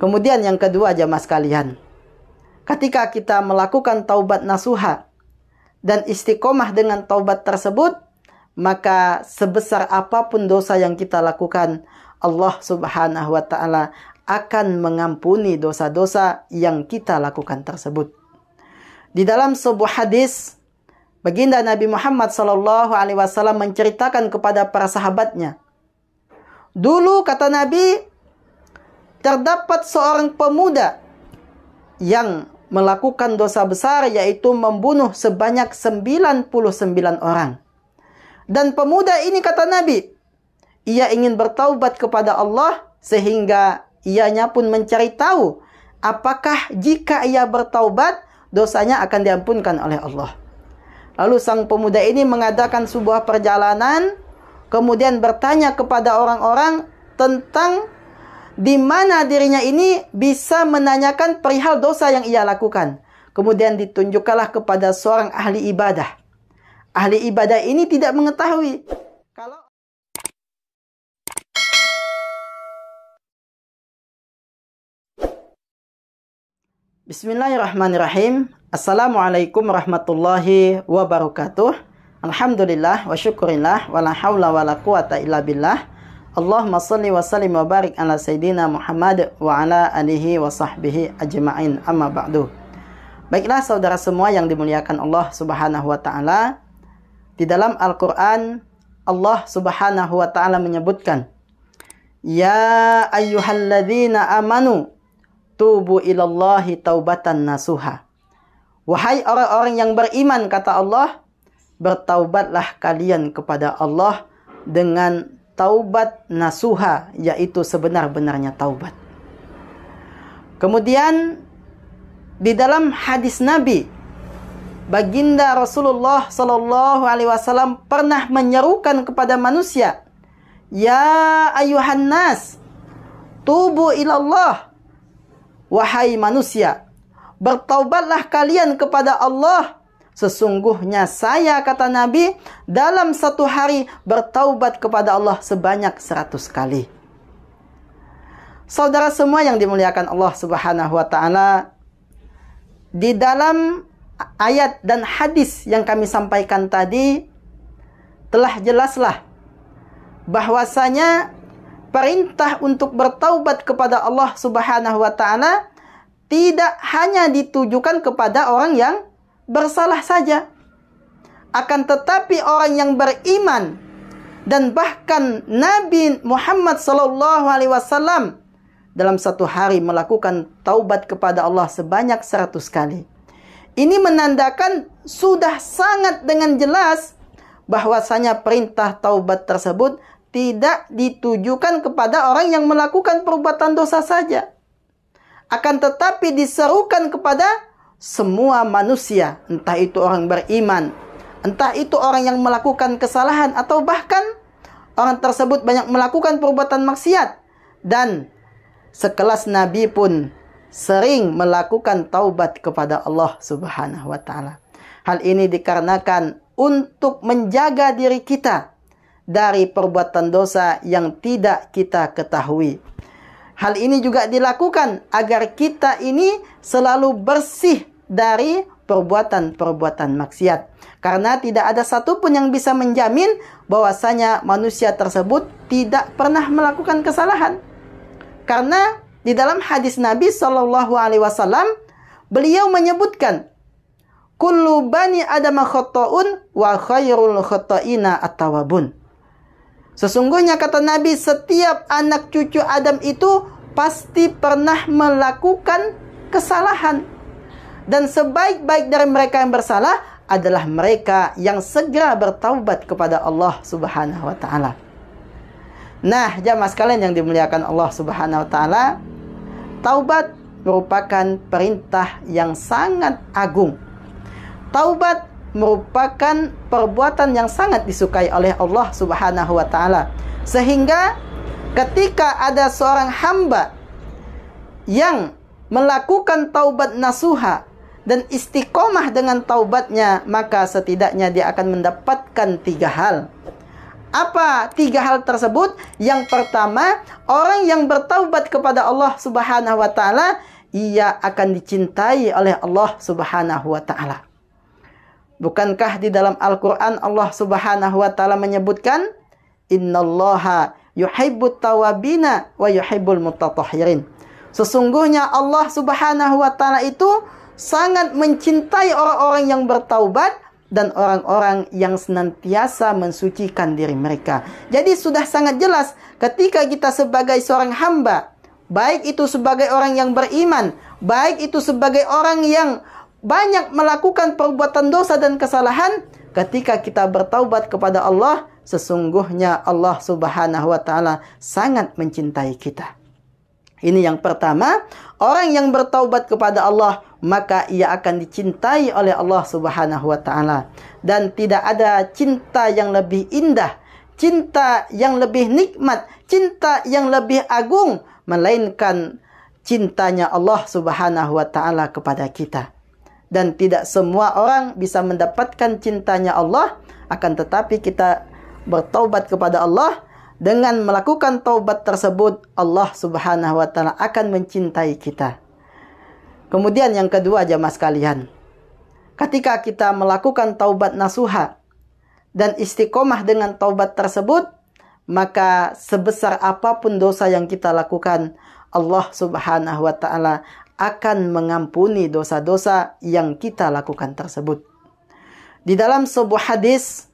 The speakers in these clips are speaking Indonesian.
Kemudian yang kedua jamaah sekalian, ketika kita melakukan taubat nasuha dan istiqomah dengan taubat tersebut, maka sebesar apapun dosa yang kita lakukan, Allah Subhanahu wa taala akan mengampuni dosa-dosa yang kita lakukan tersebut. Di dalam sebuah hadis, baginda Nabi Muhammad SAW menceritakan kepada para sahabatnya, dulu kata Nabi, terdapat seorang pemuda yang melakukan dosa besar, yaitu membunuh sebanyak 99 orang. Dan pemuda ini kata Nabi, ia ingin bertaubat kepada Allah, sehingga ianya pun mencari tahu apakah jika ia bertaubat dosanya akan diampunkan oleh Allah. Lalu sang pemuda ini mengadakan sebuah perjalanan, kemudian bertanya kepada orang-orang tentang di mana dirinya ini bisa menanyakan perihal dosa yang ia lakukan. Kemudian ditunjukkanlah kepada seorang ahli ibadah. Ahli ibadah ini tidak mengetahui kalau Bismillahirrahmanirrahim. Assalamualaikum warahmatullahi wabarakatuh. Alhamdulillah wa syukurillah wa la hawla wa la quwata illa billah. Allahumma salli wa sallim wa barik ala Sayyidina Muhammad wa ala alihi wa sahbihi ajma'in, amma ba'du. Baiklah saudara semua yang dimuliakan Allah Subhanahu wa ta'ala, di dalam Al-Quran Allah Subhanahu wa ta'ala menyebutkan, ya ayyuhalladzina amanu tubu ilallahi taubatan nasuha. Wahai orang-orang yang beriman, kata Allah, bertaubatlah kalian kepada Allah dengan taubat nasuha, yaitu sebenar-benarnya taubat. Kemudian di dalam hadis Nabi, baginda Rasulullah Sallallahu Alaihi Wasallam pernah menyerukan kepada manusia, ya ayuhan nas, tubu ilallah. Wahai manusia, bertaubatlah kalian kepada Allah. Sesungguhnya saya, kata Nabi, dalam satu hari bertaubat kepada Allah sebanyak 100 kali. Saudara semua yang dimuliakan Allah Subhanahu wa ta'ala, di dalam ayat dan hadis yang kami sampaikan tadi, telah jelaslah bahwasanya perintah untuk bertaubat kepada Allah Subhanahu wa ta'ala tidak hanya ditujukan kepada orang yang bersalah saja, akan tetapi orang yang beriman, dan bahkan Nabi Muhammad Sallallahu Alaihi Wasallam dalam satu hari melakukan taubat kepada Allah sebanyak 100 kali. Ini menandakan sudah sangat dengan jelas bahwasanya perintah taubat tersebut tidak ditujukan kepada orang yang melakukan perbuatan dosa saja, akan tetapi diserukan kepada semua manusia, entah itu orang beriman, entah itu orang yang melakukan kesalahan, atau bahkan orang tersebut banyak melakukan perbuatan maksiat. Dan sekelas Nabi pun sering melakukan taubat kepada Allah Subhanahu wa ta'ala. Hal ini dikarenakan untuk menjaga diri kita dari perbuatan dosa yang tidak kita ketahui. Hal ini juga dilakukan agar kita ini selalu bersih dari perbuatan-perbuatan maksiat. Karena tidak ada satupun yang bisa menjamin bahwasanya manusia tersebut tidak pernah melakukan kesalahan. Karena di dalam hadis Nabi Sallallahu Alaihi Wasallam, beliau menyebutkan, kullu bani adama khata'un wa khairul khata'ina at-tawabun. Sesungguhnya kata Nabi, setiap anak cucu Adam itu pasti pernah melakukan kesalahan. Dan sebaik-baik dari mereka yang bersalah adalah mereka yang segera bertaubat kepada Allah Subhanahu wa ta'ala. Nah, jamaah sekalian yang dimuliakan Allah Subhanahu wa ta'ala, taubat merupakan perintah yang sangat agung. Taubat merupakan perbuatan yang sangat disukai oleh Allah Subhanahu wa ta'ala. Sehingga ketika ada seorang hamba yang melakukan taubat nasuha dan istiqomah dengan taubatnya, maka setidaknya dia akan mendapatkan 3 hal. Apa 3 hal tersebut? Yang pertama, orang yang bertaubat kepada Allah Subhanahu wa taala, ia akan dicintai oleh Allah Subhanahu wa taala. Bukankah di dalam Al-Qur'an Allah Subhanahu wa taala menyebutkan, "Innallaha yuhibbut tawabina wa yuhibbul mutatahhirin." Sesungguhnya Allah Subhanahu wa taala itu sangat mencintai orang-orang yang bertaubat dan orang-orang yang senantiasa mensucikan diri mereka. Jadi sudah sangat jelas ketika kita sebagai seorang hamba, baik itu sebagai orang yang beriman, baik itu sebagai orang yang banyak melakukan perbuatan dosa dan kesalahan, ketika kita bertaubat kepada Allah, sesungguhnya Allah Subhanahu wa taala sangat mencintai kita. Ini yang pertama, orang yang bertaubat kepada Allah, maka ia akan dicintai oleh Allah Subhanahu wa taala. Dan tidak ada cinta yang lebih indah, cinta yang lebih nikmat, cinta yang lebih agung, melainkan cintanya Allah Subhanahu wa taala kepada kita. Dan tidak semua orang bisa mendapatkan cintanya Allah, akan tetapi kita bertaubat kepada Allah, dengan melakukan taubat tersebut, Allah Subhanahu wa taala akan mencintai kita. Kemudian yang kedua, jamaah sekalian, ketika kita melakukan taubat nasuha dan istiqomah dengan taubat tersebut, maka sebesar apapun dosa yang kita lakukan, Allah Subhanahu wa taala akan mengampuni dosa-dosa yang kita lakukan tersebut. Di dalam sebuah hadis,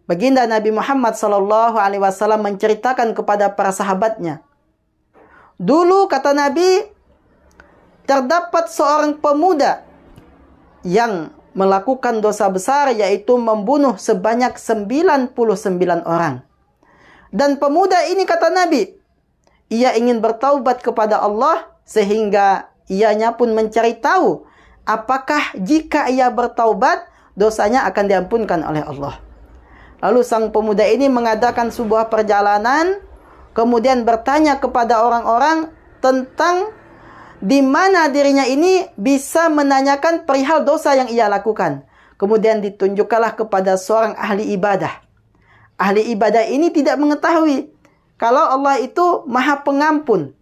baginda Nabi Muhammad SAW menceritakan kepada para sahabatnya. Dulu, kata Nabi, terdapat seorang pemuda yang melakukan dosa besar, yaitu membunuh sebanyak 99 orang. Dan pemuda ini, kata Nabi, ia ingin bertaubat kepada Allah, sehingga ianya pun mencari tahu apakah jika ia bertaubat, dosanya akan diampunkan oleh Allah. Lalu sang pemuda ini mengadakan sebuah perjalanan, kemudian bertanya kepada orang-orang tentang di mana dirinya ini bisa menanyakan perihal dosa yang ia lakukan. Kemudian ditunjukkanlah kepada seorang ahli ibadah. Ahli ibadah ini tidak mengetahui kalau Allah itu Maha Pengampun.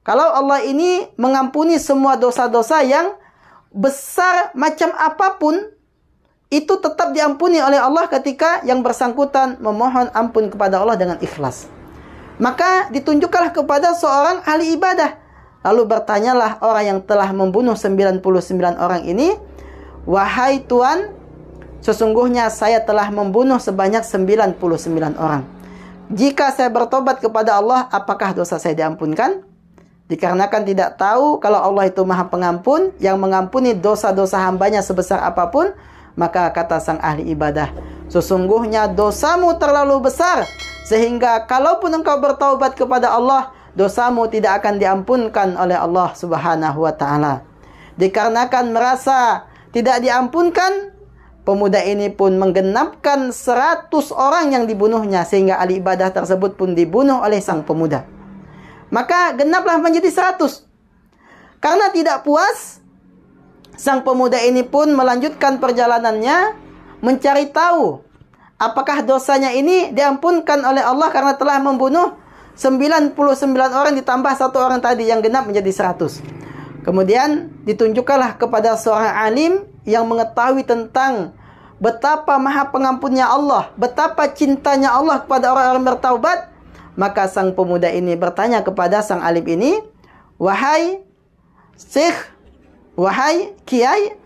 Kalau Allah ini mengampuni semua dosa-dosa yang besar macam apapun, itu tetap diampuni oleh Allah ketika yang bersangkutan memohon ampun kepada Allah dengan ikhlas. Maka ditunjukkanlah kepada seorang ahli ibadah. Lalu bertanyalah orang yang telah membunuh 99 orang ini, "Wahai Tuan, sesungguhnya saya telah membunuh sebanyak 99 orang. Jika saya bertobat kepada Allah, apakah dosa saya diampunkan?" Dikarenakan tidak tahu kalau Allah itu Maha Pengampun, yang mengampuni dosa-dosa hambanya sebesar apapun, maka kata sang ahli ibadah, "Sesungguhnya dosamu terlalu besar, sehingga kalaupun engkau bertaubat kepada Allah, dosamu tidak akan diampunkan oleh Allah Subhanahu wa taala." Dikarenakan merasa tidak diampunkan, pemuda ini pun menggenapkan 100 orang yang dibunuhnya, sehingga ahli ibadah tersebut pun dibunuh oleh sang pemuda. Maka genaplah menjadi 100. Karena tidak puas, sang pemuda ini pun melanjutkan perjalanannya mencari tahu apakah dosanya ini diampunkan oleh Allah karena telah membunuh 99 orang ditambah 1 orang tadi yang genap menjadi 100. Kemudian ditunjukkanlah kepada seorang alim yang mengetahui tentang betapa Maha Pengampunnya Allah, betapa cintanya Allah kepada orang-orang bertaubat. Maka sang pemuda ini bertanya kepada sang alim ini, "Wahai Syekh, wahai Kiai,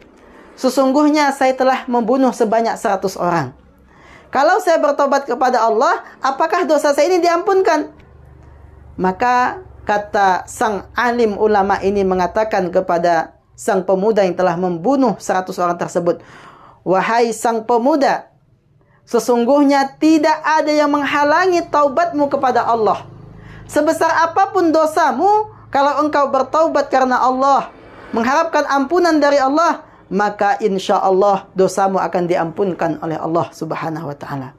sesungguhnya saya telah membunuh sebanyak 100 orang. Kalau saya bertobat kepada Allah, apakah dosa saya ini diampunkan?" Maka kata sang alim ulama ini mengatakan kepada sang pemuda yang telah membunuh 100 orang tersebut, "Wahai sang pemuda, sesungguhnya tidak ada yang menghalangi taubatmu kepada Allah. Sebesar apapun dosamu, kalau engkau bertaubat karena Allah, mengharapkan ampunan dari Allah, maka insya Allah dosamu akan diampunkan oleh Allah Subhanahu wa taala."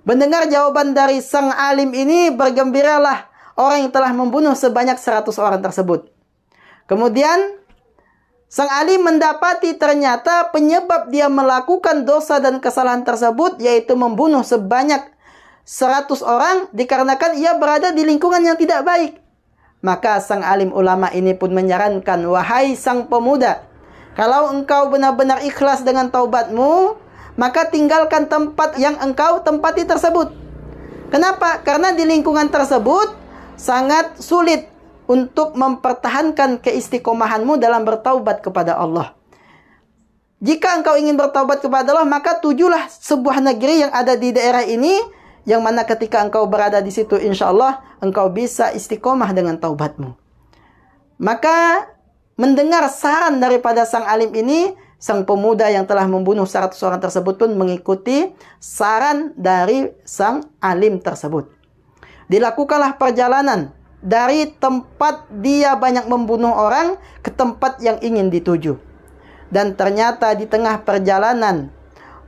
Mendengar jawaban dari sang alim ini, bergembiralah orang yang telah membunuh sebanyak 100 orang tersebut. Kemudian sang alim mendapati ternyata penyebab dia melakukan dosa dan kesalahan tersebut yaitu membunuh sebanyak 100 orang dikarenakan ia berada di lingkungan yang tidak baik. Maka sang alim ulama ini pun menyarankan, wahai sang pemuda, kalau engkau benar-benar ikhlas dengan taubatmu, maka tinggalkan tempat yang engkau tempati tersebut. Kenapa? Karena di lingkungan tersebut sangat sulit untuk mempertahankan keistiqomahanmu dalam bertaubat kepada Allah. Jika engkau ingin bertaubat kepada Allah, maka tujulah sebuah negeri yang ada di daerah ini, yang mana ketika engkau berada di situ, insya Allah engkau bisa istiqomah dengan taubatmu. Maka mendengar saran daripada sang alim ini, sang pemuda yang telah membunuh 100 orang tersebut pun mengikuti saran dari sang alim tersebut. Dilakukanlah perjalanan dari tempat dia banyak membunuh orang ke tempat yang ingin dituju. Dan ternyata di tengah perjalanan,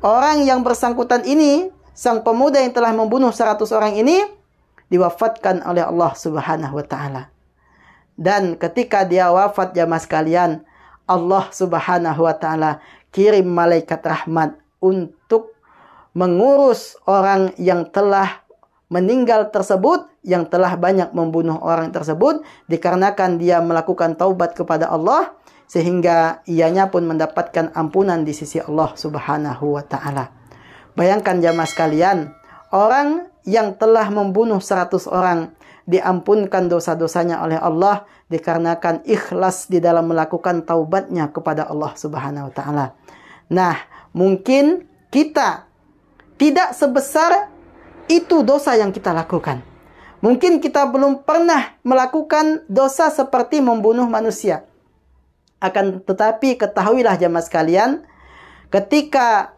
orang yang bersangkutan ini, sang pemuda yang telah membunuh 100 orang ini, diwafatkan oleh Allah Subhanahu wa Ta'ala. Dan ketika dia wafat, jamaah sekalian, Allah Subhanahu wa Ta'ala kirim malaikat rahmat untuk mengurus orang yang telah meninggal tersebut, yang telah banyak membunuh orang tersebut, dikarenakan dia melakukan taubat kepada Allah, sehingga ianya pun mendapatkan ampunan di sisi Allah Subhanahu wa Ta'ala. Bayangkan jamaah sekalian, orang yang telah membunuh 100 orang diampunkan dosa-dosanya oleh Allah dikarenakan ikhlas di dalam melakukan taubatnya kepada Allah Subhanahu wa Ta'ala. Nah, mungkin kita tidak sebesar itu dosa yang kita lakukan. Mungkin kita belum pernah melakukan dosa seperti membunuh manusia. Akan tetapi ketahuilah jamaah sekalian, ketika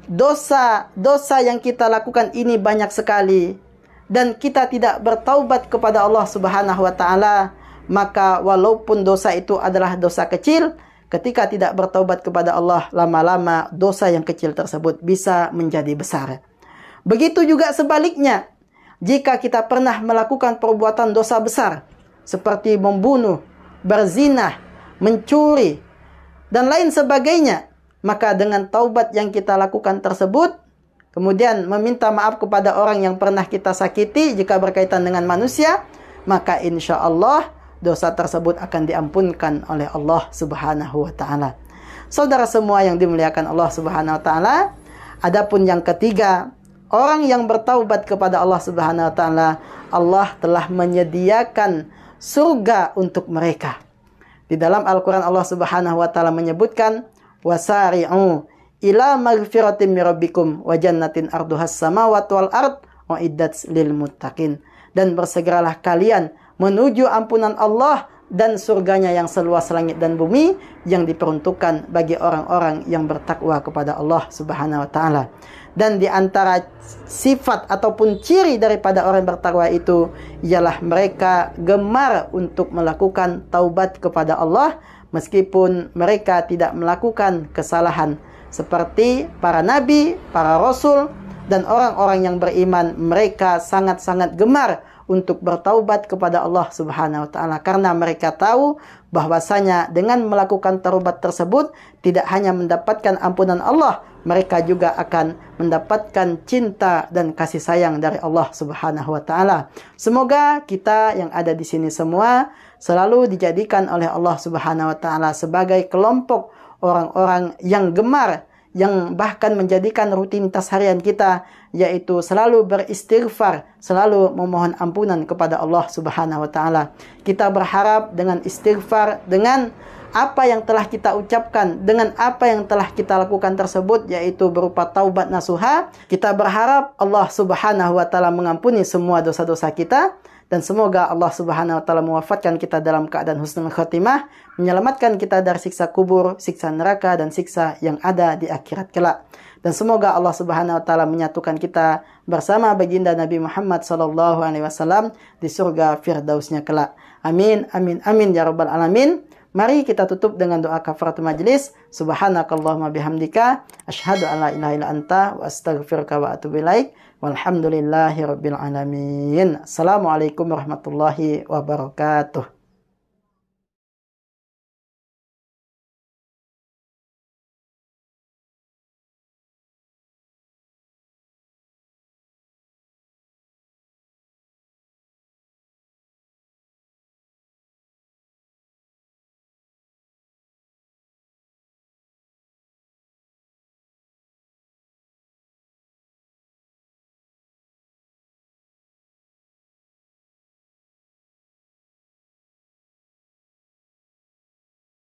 dosa-dosa yang kita lakukan ini banyak sekali, dan kita tidak bertaubat kepada Allah Subhanahu wa Ta'ala, maka walaupun dosa itu adalah dosa kecil, ketika tidak bertaubat kepada Allah, lama-lama dosa yang kecil tersebut bisa menjadi besar. Begitu juga sebaliknya, jika kita pernah melakukan perbuatan dosa besar seperti membunuh, berzina, mencuri, dan lain sebagainya, maka dengan taubat yang kita lakukan tersebut, kemudian meminta maaf kepada orang yang pernah kita sakiti jika berkaitan dengan manusia, maka insya Allah dosa tersebut akan diampunkan oleh Allah Subhanahu wa Ta'ala. Saudara semua yang dimuliakan Allah Subhanahu wa Ta'ala, adapun yang ketiga, orang yang bertaubat kepada Allah Subhanahu wa Ta'ala, Allah telah menyediakan surga untuk mereka. Di dalam Al-Quran Allah Subhanahu wa Ta'ala menyebutkan, wasari'u ila maghfiratin min rabbikum wa jannatin arduhas samawati wal ard uiddat lil muttaqin. Dan bersegeralah kalian menuju ampunan Allah dan surganya yang seluas langit dan bumi, yang diperuntukkan bagi orang-orang yang bertakwa kepada Allah Subhanahu wa Ta'ala. Dan di antara sifat ataupun ciri daripada orang bertakwa itu ialah mereka gemar untuk melakukan taubat kepada Allah meskipun mereka tidak melakukan kesalahan. Seperti para nabi, para rasul, dan orang-orang yang beriman, mereka sangat-sangat gemar untuk bertaubat kepada Allah Subhanahu wa Ta'ala, karena mereka tahu bahwasanya dengan melakukan taubat tersebut tidak hanya mendapatkan ampunan Allah, mereka juga akan mendapatkan cinta dan kasih sayang dari Allah Subhanahu wa Ta'ala. Semoga kita yang ada di sini semua selalu dijadikan oleh Allah Subhanahu wa Ta'ala sebagai kelompok orang-orang yang gemar, yang bahkan menjadikan rutinitas harian kita, yaitu selalu beristighfar, selalu memohon ampunan kepada Allah Subhanahu wa Ta'ala. Kita berharap dengan istighfar, dengan apa yang telah kita ucapkan, dengan apa yang telah kita lakukan tersebut, yaitu berupa taubat nasuha, kita berharap Allah Subhanahu wa Ta'ala mengampuni semua dosa-dosa kita. Dan semoga Allah Subhanahu wa Ta'ala mewafatkan kita dalam keadaan husnul khatimah, menyelamatkan kita dari siksa kubur, siksa neraka, dan siksa yang ada di akhirat kelak. Dan semoga Allah Subhanahu wa Ta'ala menyatukan kita bersama baginda Nabi Muhammad sallallahu alaihi wasallam di surga firdausnya kelak. Amin, amin, amin ya rabbal alamin. Mari kita tutup dengan doa kafaratul majlis. Subhanakallahumma bihamdika asyhadu an la ilaha illa anta wa astaghfiruka wa atubu ilaik. Walhamdulillahi rabbil alamin. Assalamualaikum warahmatullahi wabarakatuh.